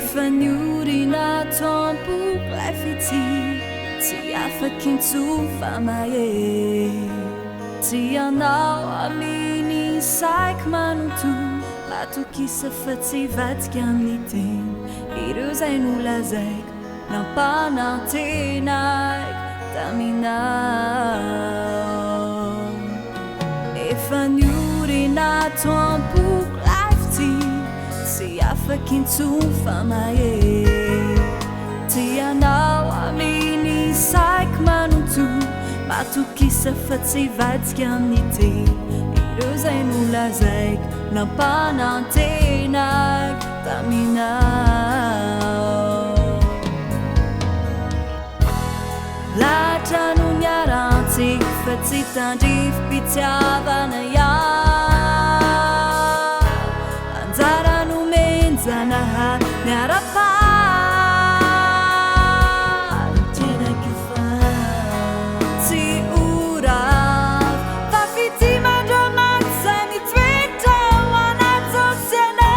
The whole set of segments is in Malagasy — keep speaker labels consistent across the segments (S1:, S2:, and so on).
S1: Fanurina tampo lefiti Ti afakin tufa maye Ti anao amini saik manutu Matukisa fati vatkamnitin Iruzay nulazaik Nampanantenaik Taminao Fanurina tampo lefiti Ti afakin tufa maye Ti anao amini saik manutu Matukisa fati vatkamnite Iruzay nulazaik Nampanantenaik Taminao Latra no niarantsik fa tsy tandrify mpitiavana ihany Anjara nomenjanaha niara-pary Tenako fa tsy ora Fa fity mandramaty zay mitoetra ho anaty oceanao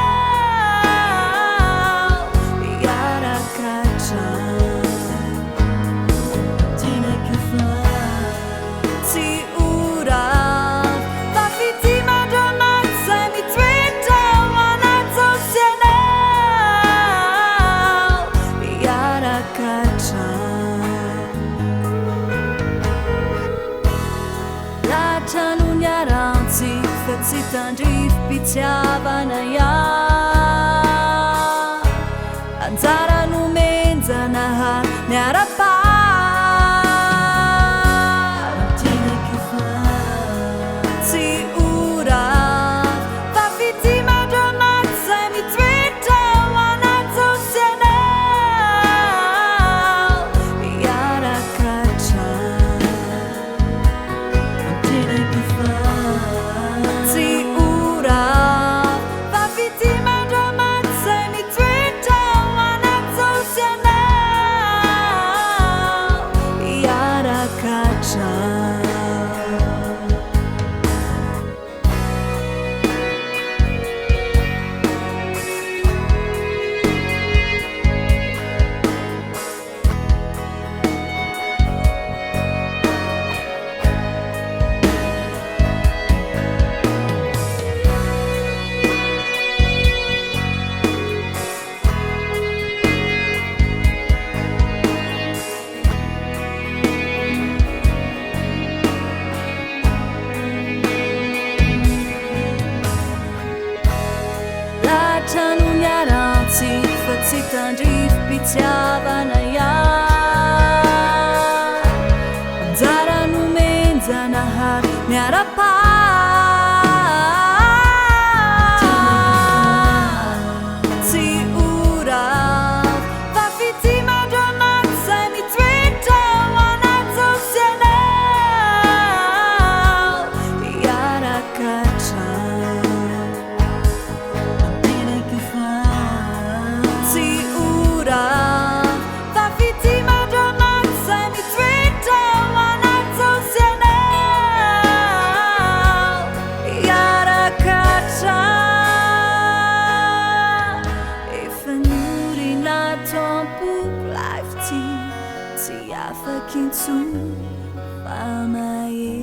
S1: Iaraka hatrany Tenako fa tsy ora Fa fity mandramaty zay mitoetra ho anaty oceanao Iaraka hatrany Latra no niarantsik fa tsy tandrify mpitiavana ihany Anjara nomenjanaha niara-pary Tenako fa tsy ora Fa fity mandramaty zay mitoetra ho anaty oceanao Iaraka hatrany Tenako fa tsy ora Fa fity mandramaty zay mitoetra ho anaty oceanao Iaraka hatrany Latra no niarantsik fa tsy tandrify mpitiavana ihany Anjara nomenjanaha niara-pary Tsy ora Fa fity mandramaty zay mitoetra ho anaty oceanao Iaraka hatrany Tenako fa tsy ora Fa fity mandramaty zay mitoetra ho anaty oceanao Iaraka hatrany Fanurina tampoko lafty Tsy afakin tufa maye